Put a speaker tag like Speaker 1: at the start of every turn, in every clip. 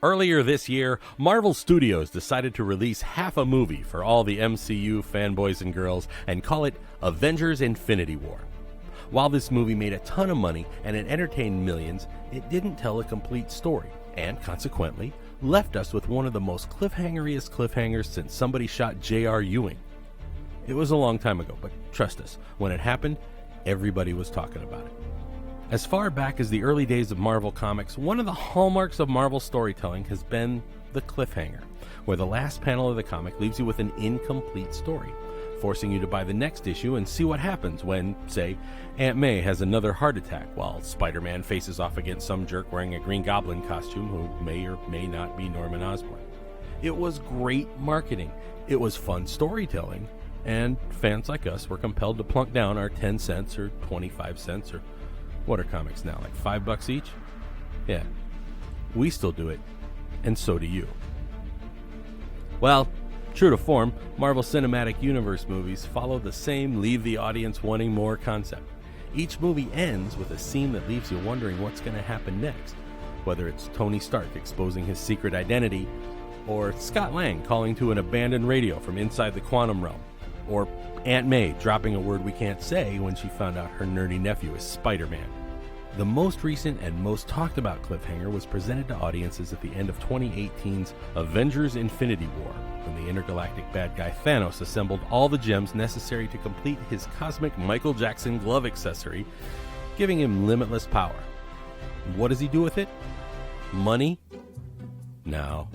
Speaker 1: Earlier this year, Marvel Studios decided to release half a movie for all the MCU fanboys and girls and call it Avengers Infinity War. While this movie made a ton of money and it entertained millions, it didn't tell a complete story, and consequently, left us with one of the most cliffhanger-est cliffhangers since somebody shot JR Ewing. It was a long time ago, but trust us, when it happened, everybody was talking about it. As far back as the early days of Marvel Comics, one of the hallmarks of Marvel storytelling has been the cliffhanger, where the last panel of the comic leaves you with an incomplete story, forcing you to buy the next issue and see what happens when, say, Aunt May has another heart attack while Spider-Man faces off against some jerk wearing a Green Goblin costume who may or may not be Norman Osborn. It was great marketing, it was fun storytelling, and fans like us were compelled to plunk down our 10 cents or 25 cents or what are comics now, like $5 each? Yeah, we still do it, and so do you. Well, true to form, Marvel Cinematic Universe movies follow the same leave the audience wanting more concept. Each movie ends with a scene that leaves you wondering what's going to happen next, whether it's Tony Stark exposing his secret identity, or Scott Lang calling to an abandoned radio from inside the quantum realm, or Aunt May dropping a word we can't say when she found out her nerdy nephew is Spider-Man. The most recent and most talked about cliffhanger was presented to audiences at the end of 2018's Avengers Infinity War, when the intergalactic bad guy Thanos assembled all the gems necessary to complete his cosmic Michael Jackson glove accessory, giving him limitless power. What does he do with it? Money? No.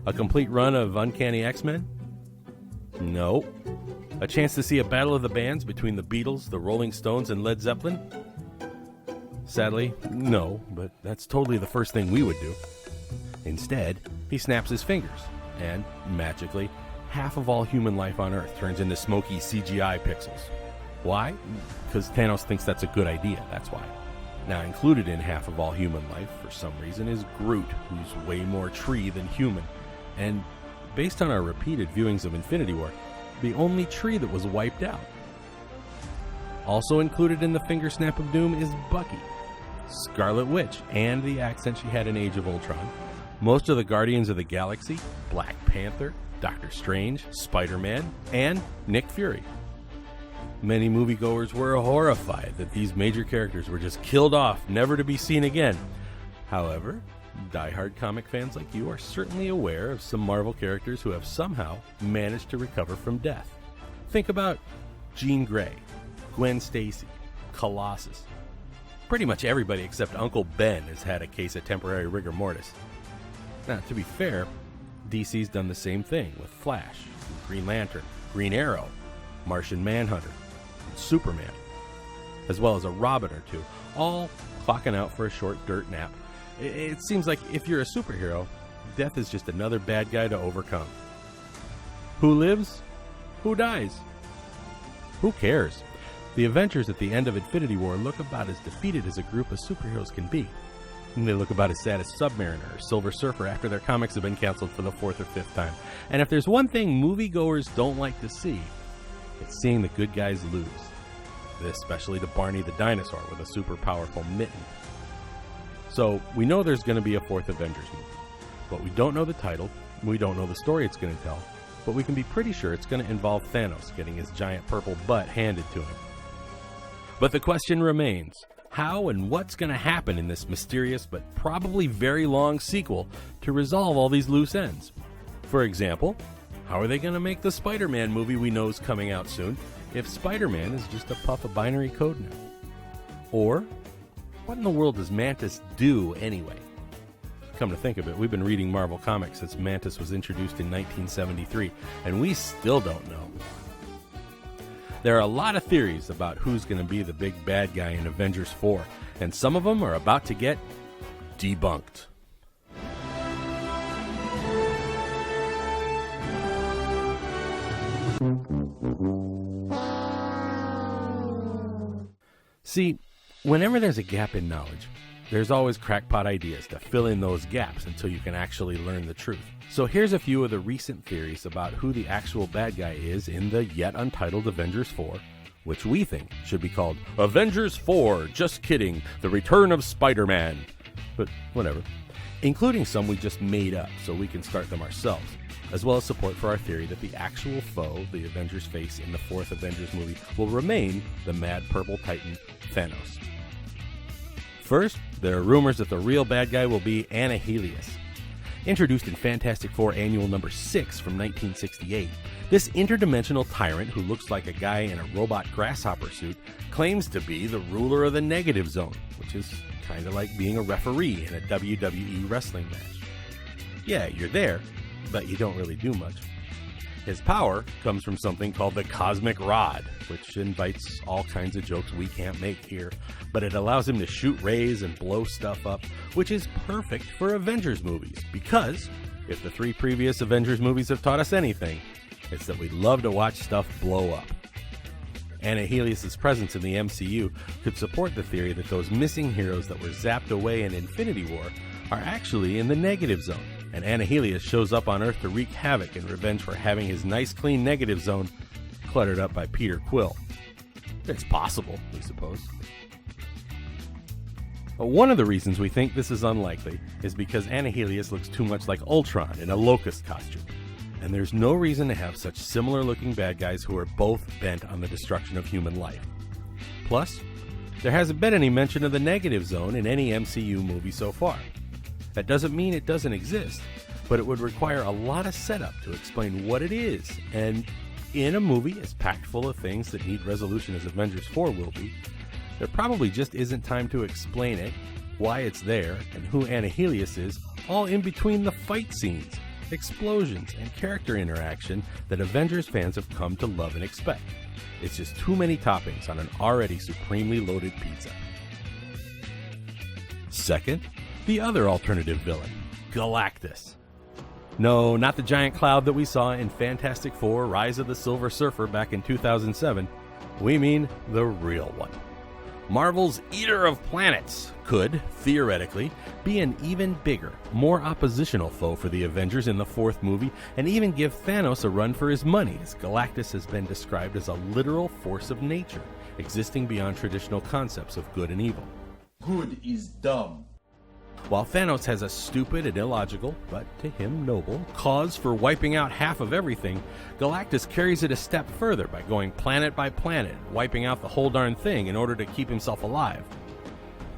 Speaker 1: A complete run of Uncanny X-Men? No. A chance to see a battle of the bands between the Beatles, the Rolling Stones, and Led Zeppelin? Sadly, no, but that's totally the first thing we would do. Instead, he snaps his fingers, and, magically, half of all human life on Earth turns into smoky CGI pixels. Why? Because Thanos thinks that's a good idea, that's why. Now, included in half of all human life, for some reason, is Groot, who's way more tree than human. And, based on our repeated viewings of Infinity War, the only tree that was wiped out. Also included in the finger snap of doom is Bucky, Scarlet Witch, and the accent she had in Age of Ultron, most of the Guardians of the Galaxy, Black Panther, Doctor Strange, Spider-Man, and Nick Fury. Many moviegoers were horrified that these major characters were just killed off, never to be seen again. However, diehard comic fans like you are certainly aware of some Marvel characters who have somehow managed to recover from death. Think about Jean Grey, Gwen Stacy, Colossus. Pretty much everybody except Uncle Ben has had a case of temporary rigor mortis. Now, to be fair, DC's done the same thing with Flash, Green Lantern, Green Arrow, Martian Manhunter, and Superman, as well as a Robin or two, all clocking out for a short dirt nap. It seems like if you're a superhero, death is just another bad guy to overcome. Who lives? Who dies? Who cares? The Avengers at the end of Infinity War look about as defeated as a group of superheroes can be. And they look about as sad as Submariner or Silver Surfer after their comics have been canceled for the 4th or 5th time. And if there's one thing moviegoers don't like to see, it's seeing the good guys lose. Especially to Barney the dinosaur with a super powerful mitten. So, we know there's going to be a 4th Avengers movie. But we don't know the title, we don't know the story it's going to tell, but we can be pretty sure it's going to involve Thanos getting his giant purple butt handed to him. But the question remains, how and what's going to happen in this mysterious but probably very long sequel to resolve all these loose ends? For example, how are they going to make the Spider-Man movie we know is coming out soon if Spider-Man is just a puff of binary code now? Or, what in the world does Mantis do anyway? Come to think of it, we've been reading Marvel Comics since Mantis was introduced in 1973, and we still don't know. There are a lot of theories about who's going to be the big bad guy in Avengers 4, and some of them are about to get debunked. See, whenever there's a gap in knowledge, there's always crackpot ideas to fill in those gaps until you can actually learn the truth. So here's a few of the recent theories about who the actual bad guy is in the yet untitled Avengers 4, which we think should be called Avengers 4, Just Kidding, The Return of Spider-Man. but whatever, including some we just made up so we can start them ourselves, as well as support for our theory that the actual foe the Avengers face in the fourth Avengers movie will remain the mad purple titan, Thanos. First, there are rumors that the real bad guy will be Helius. Introduced in Fantastic Four Annual number 6 from 1968, this interdimensional tyrant who looks like a guy in a robot grasshopper suit claims to be the ruler of the negative zone, which is kind of like being a referee in a WWE wrestling match. Yeah, you're there, but you don't really do much. His power comes from something called the Cosmic Rod, which invites all kinds of jokes we can't make here, but it allows him to shoot rays and blow stuff up, which is perfect for Avengers movies, because if the 3 previous Avengers movies have taught us anything, it's that we love to watch stuff blow up. Helius' presence in the MCU could support the theory that those missing heroes that were zapped away in Infinity War are actually in the negative zone, and Helius shows up on Earth to wreak havoc in revenge for having his nice clean negative zone cluttered up by Peter Quill. It's possible, we suppose. But one of the reasons we think this is unlikely is because Helius looks too much like Ultron in a Locust costume, and there's no reason to have such similar looking bad guys who are both bent on the destruction of human life. Plus, there hasn't been any mention of the negative zone in any MCU movie so far. That doesn't mean it doesn't exist, but it would require a lot of setup to explain what it is, and in a movie as packed full of things that need resolution as Avengers 4 will be, there probably just isn't time to explain it, why it's there, and who Helius is, all in between the fight scenes, explosions, and character interaction that Avengers fans have come to love and expect. It's just too many toppings on an already supremely loaded pizza. Second, the other alternative villain, Galactus. No, not the giant cloud that we saw in Fantastic Four: Rise of the Silver Surfer back in 2007. We mean the real one. Marvel's Eater of Planets could, theoretically, be an even bigger, more oppositional foe for the Avengers in the fourth movie, and even give Thanos a run for his money, as Galactus has been described as a literal force of nature, existing beyond traditional concepts of good and evil.
Speaker 2: Good is dumb.
Speaker 1: While Thanos has a stupid and illogical, but to him noble, cause for wiping out half of everything, Galactus carries it a step further by going planet by planet, wiping out the whole darn thing in order to keep himself alive.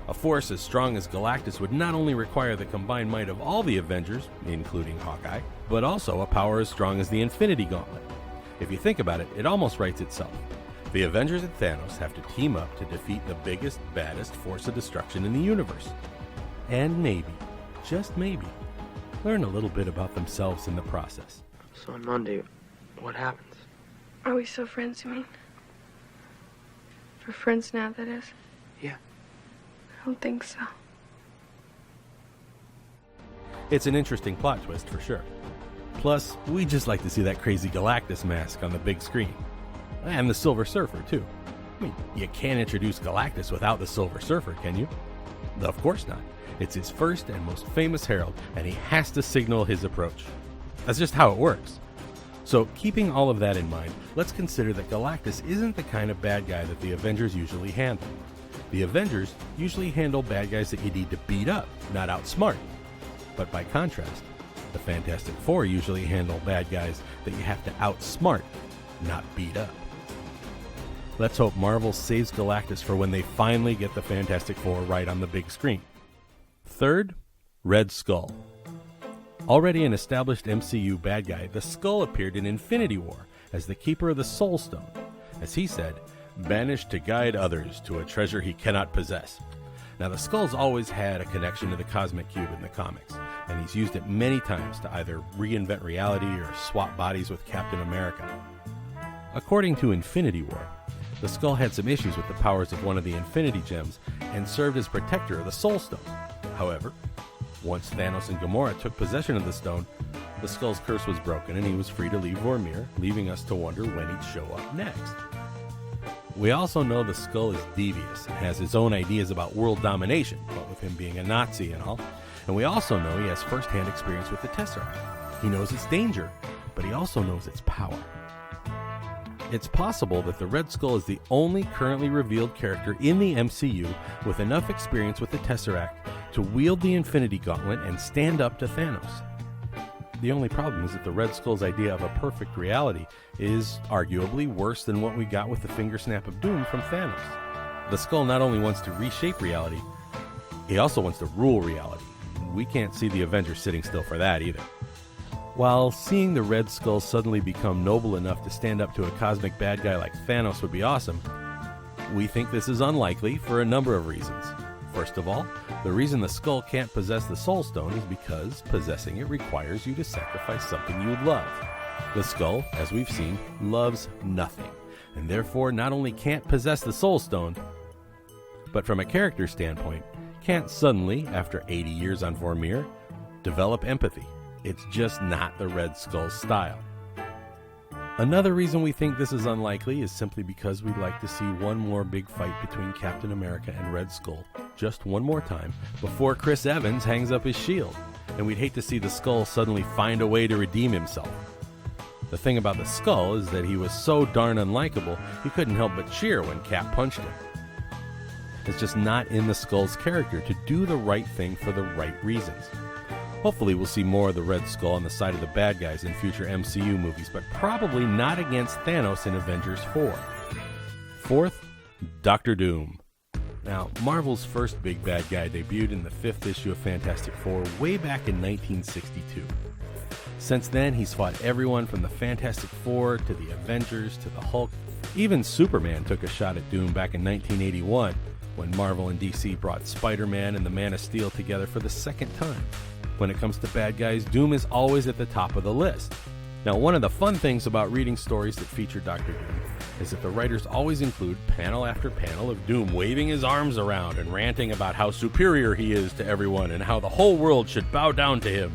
Speaker 1: A force as strong as Galactus would not only require the combined might of all the Avengers, including Hawkeye, but also a power as strong as the Infinity Gauntlet. If you think about it, it almost writes itself. The Avengers and Thanos have to team up to defeat the biggest, baddest force of destruction in the universe. And maybe, just maybe, learn a little bit about themselves in the process.
Speaker 3: So on Monday, what happens?
Speaker 4: Are we still friends, you mean? We're friends now, that is?
Speaker 3: Yeah.
Speaker 4: I don't think so.
Speaker 1: It's an interesting plot twist for sure. Plus, we just like to see that crazy Galactus mask on the big screen. And the Silver Surfer, too. I mean, you can't introduce Galactus without the Silver Surfer, can you? Of course not. It's his first and most famous herald, and he has to signal his approach. That's just how it works. So, keeping all of that in mind, let's consider that Galactus isn't the kind of bad guy that the Avengers usually handle. The Avengers usually handle bad guys that you need to beat up, not outsmart. But by contrast, the Fantastic Four usually handle bad guys that you have to outsmart, not beat up. Let's hope Marvel saves Galactus for when they finally get the Fantastic Four right on the big screen. Third, Red Skull. Already an established MCU bad guy, the Skull appeared in Infinity War as the keeper of the Soul Stone. As he said, banished to guide others to a treasure he cannot possess. Now, the Skull's always had a connection to the Cosmic Cube in the comics, and he's used it many times to either reinvent reality or swap bodies with Captain America. According to Infinity War, the Skull had some issues with the powers of one of the Infinity Gems and served as protector of the Soul Stone. However, once Thanos and Gamora took possession of the stone, the Skull's curse was broken and he was free to leave Vormir, leaving us to wonder when he'd show up next. We also know the Skull is devious and has his own ideas about world domination, what with him being a Nazi and all. And we also know he has first-hand experience with the Tesseract. He knows its danger, but he also knows its power. It's possible that the Red Skull is the only currently revealed character in the MCU with enough experience with the Tesseract to wield the Infinity Gauntlet and stand up to Thanos. The only problem is that the Red Skull's idea of a perfect reality is arguably worse than what we got with the finger snap of doom from Thanos. The Skull not only wants to reshape reality, he also wants to rule reality. We can't see the Avengers sitting still for that either. While seeing the Red Skull suddenly become noble enough to stand up to a cosmic bad guy like Thanos would be awesome, we think this is unlikely for a number of reasons. First of all, the reason the Skull can't possess the Soul Stone is because possessing it requires you to sacrifice something you love. The Skull, as we've seen, loves nothing, and therefore not only can't possess the Soul Stone, but from a character standpoint, can't suddenly, after 80 years on Vormir, develop empathy. It's just not the Red Skull's style. Another reason we think this is unlikely is simply because we'd like to see one more big fight between Captain America and Red Skull just one more time before Chris Evans hangs up his shield, and we'd hate to see the Skull suddenly find a way to redeem himself. The thing about the Skull is that he was so darn unlikable, he couldn't help but cheer when Cap punched him. It's just not in the Skull's character to do the right thing for the right reasons. Hopefully we'll see more of the Red Skull on the side of the bad guys in future MCU movies, but probably not against Thanos in Avengers 4. Fourth, Doctor Doom. Now, Marvel's first big bad guy debuted in the 5th issue of Fantastic Four way back in 1962. Since then, he's fought everyone from the Fantastic Four to the Avengers to the Hulk. Even Superman took a shot at Doom back in 1981 when Marvel and DC brought Spider-Man and the Man of Steel together for the second time. When it comes to bad guys, Doom is always at the top of the list. Now, one of the fun things about reading stories that feature Dr. Doom is that the writers always include panel after panel of Doom waving his arms around and ranting about how superior he is to everyone and how the whole world should bow down to him.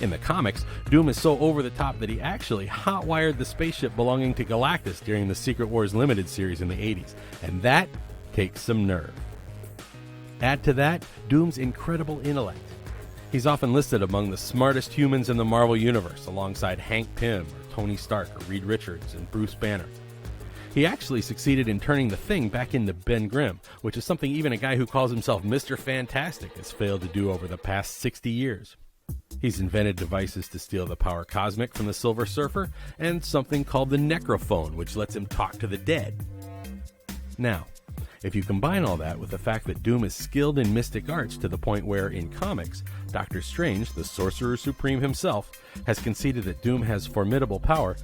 Speaker 1: In the comics, Doom is so over the top that he actually hotwired the spaceship belonging to Galactus during the Secret Wars Limited series in the 80s, and that takes some nerve. Add to that Doom's incredible intellect. He's often listed among the smartest humans in the Marvel Universe, alongside Hank Pym, or Tony Stark, or Reed Richards, and Bruce Banner. He actually succeeded in turning the Thing back into Ben Grimm, which is something even a guy who calls himself Mr. Fantastic has failed to do over the past 60 years. He's invented devices to steal the power cosmic from the Silver Surfer, and something called the Necrophone, which lets him talk to the dead. Now, if you combine all that with the fact that Doom is skilled in mystic arts to the point where, in comics, Doctor Strange, the Sorcerer Supreme himself, has conceded that Doom has formidable power,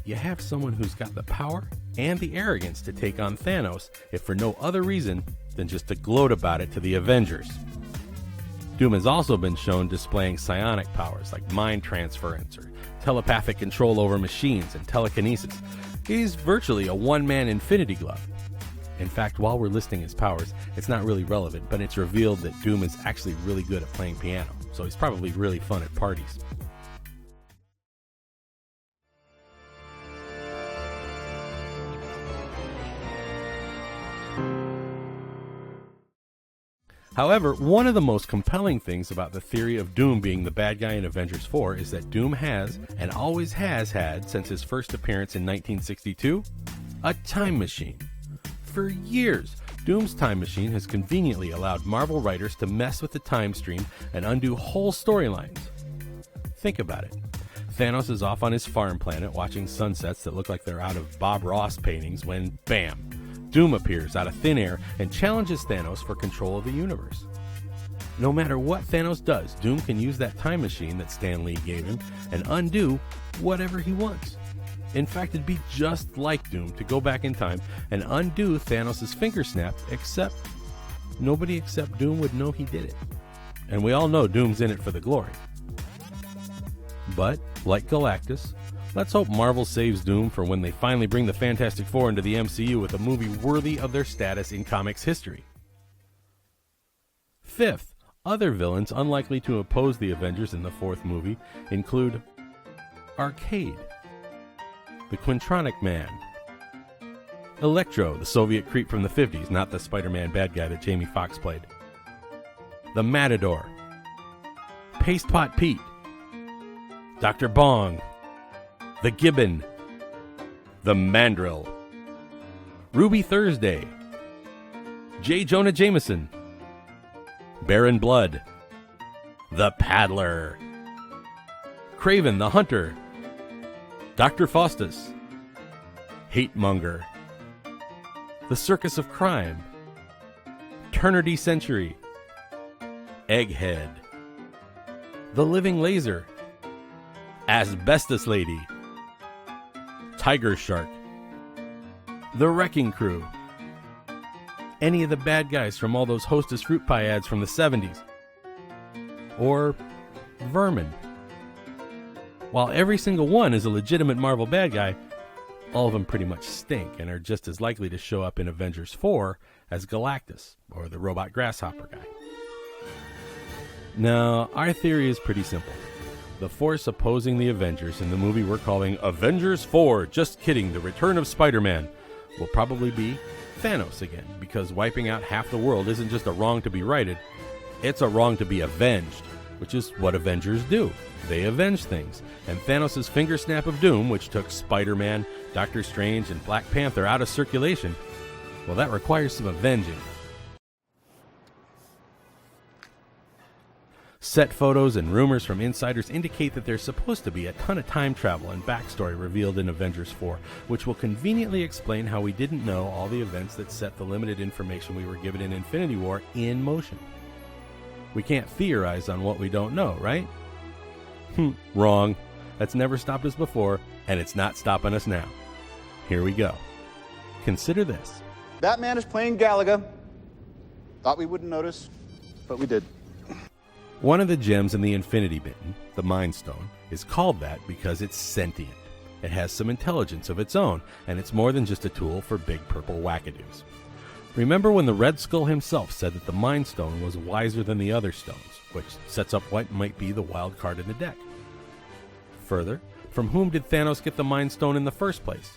Speaker 1: you have someone who's got the power and the arrogance to take on Thanos, if for no other reason than just to gloat about it to the Avengers. Doom has also been shown displaying psionic powers like mind transference or telepathic control over machines and telekinesis. He's virtually a one-man Infinity Glove. In fact, while we're listing his powers, it's not really relevant, but it's revealed that Doom is actually really good at playing piano, so he's probably really fun at parties. However, one of the most compelling things about the theory of Doom being the bad guy in Avengers 4 is that Doom has, and always has had since his first appearance in 1962, a time machine. For years, Doom's time machine has conveniently allowed Marvel writers to mess with the time stream and undo whole storylines. Think about it. Thanos is off on his farm planet watching sunsets that look like they're out of Bob Ross paintings when, bam, Doom appears out of thin air and challenges Thanos for control of the universe. No matter what Thanos does, Doom can use that time machine that Stan Lee gave him and undo whatever he wants. In fact, it'd be just like Doom to go back in time and undo Thanos' finger snap, except nobody except Doom would know he did it. And we all know Doom's in it for the glory. But, like Galactus, let's hope Marvel saves Doom for when they finally bring the Fantastic Four into the MCU with a movie worthy of their status in comics history. Fifth, other villains unlikely to oppose the Avengers in the 4th movie include Arcade, the Quintronic Man, Electro, the Soviet creep from the 50s, not the Spider-Man bad guy that Jamie Foxx played, the Matador, Paste Pot Pete, Dr. Bong, the Gibbon, the Mandrill, Ruby Thursday, J. Jonah Jameson, Baron Blood, the Paddler, Craven the Hunter, Dr. Faustus, Hatemonger, the Circus of Crime, Turner D. Century, Egghead, the Living Laser, Asbestos Lady, Tiger Shark, the Wrecking Crew, any of the bad guys from all those Hostess fruit pie ads from the 70s, or Vermin. While every single one is a legitimate Marvel bad guy, all of them pretty much stink and are just as likely to show up in Avengers 4 as Galactus or the robot grasshopper guy. Now, our theory is pretty simple. The force opposing the Avengers in the movie we're calling Avengers 4, just kidding, the Return of Spider-Man, will probably be Thanos again, because wiping out half the world isn't just a wrong to be righted, it's a wrong to be avenged, which is what Avengers do. They avenge things, and Thanos' finger snap of doom, which took Spider-Man, Doctor Strange, and Black Panther out of circulation, well, that requires some avenging. Set photos and rumors from insiders indicate that there's supposed to be a ton of time travel and backstory revealed in Avengers 4, which will conveniently explain how we didn't know all the events that set the limited information we were given in Infinity War in motion. We can't theorize on what we don't know, right? Wrong. That's never stopped us before, and it's not stopping us now. Here we go. Consider this.
Speaker 5: Batman is playing Galaga. Thought we wouldn't notice, but we did.
Speaker 1: One of the gems in the Infinity Mitten, the Mind Stone, is called that because it's sentient. It has some intelligence of its own, and it's more than just a tool for big purple wackadoos. Remember when the Red Skull himself said that the Mind Stone was wiser than the other stones, which sets up what might be the wild card in the deck. Further, from whom did Thanos get the Mind Stone in the first place?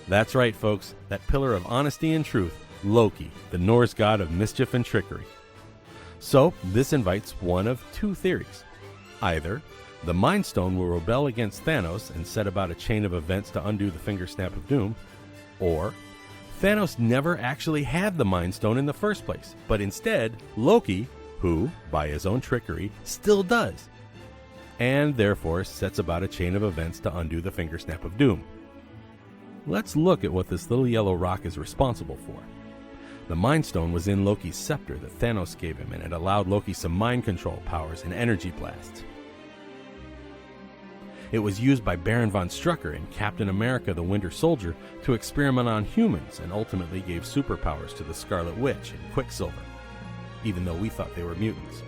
Speaker 1: That's right, folks, that pillar of honesty and truth, Loki, the Norse god of mischief and trickery. So, this invites one of two theories. Either the Mind Stone will rebel against Thanos and set about a chain of events to undo the finger snap of doom, or Thanos never actually had the Mind Stone in the first place, but instead Loki, who, by his own trickery, still does, and therefore sets about a chain of events to undo the finger snap of doom. Let's look at what this little yellow rock is responsible for. The Mind Stone was in Loki's scepter that Thanos gave him, and it allowed Loki some mind control powers and energy blasts. It was used by Baron von Strucker in Captain America the Winter Soldier to experiment on humans, and ultimately gave superpowers to the Scarlet Witch and Quicksilver, even though we thought they were mutants.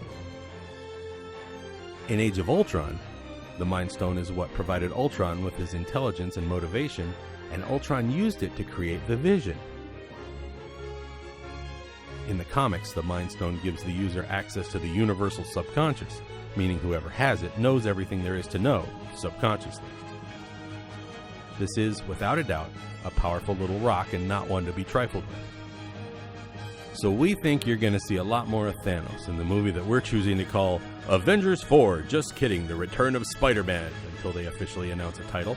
Speaker 1: In Age of Ultron, the Mind Stone is what provided Ultron with his intelligence and motivation, and Ultron used it to create the Vision. In the comics, the Mind Stone gives the user access to the universal subconscious, meaning whoever has it knows everything there is to know, subconsciously. This is, without a doubt, a powerful little rock and not one to be trifled with. So we think you're going to see a lot more of Thanos in the movie that we're choosing to call Avengers 4, just kidding, the Return of Spider-Man, until they officially announce a title.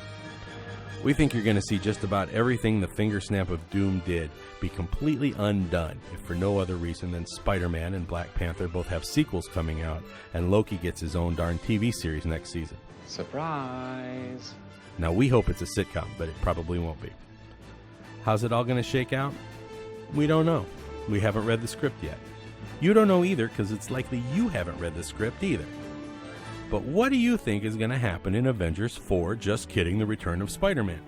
Speaker 1: We think you're going to see just about everything the finger snap of doom did be completely undone, if for no other reason than Spider-Man and Black Panther both have sequels coming out, and Loki gets his own darn TV series next season.
Speaker 5: Surprise!
Speaker 1: Now we hope it's a sitcom, but it probably won't be. How's it all going to shake out? We don't know. We haven't read the script yet. You don't know either, because it's likely you haven't read the script either. But what do you think is going to happen in Avengers 4, just kidding, the Return of Spider-Man?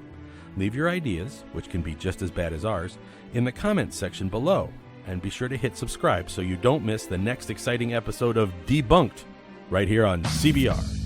Speaker 1: Leave your ideas, which can be just as bad as ours, in the comments section below. And be sure to hit subscribe so you don't miss the next exciting episode of Debunked, right here on CBR.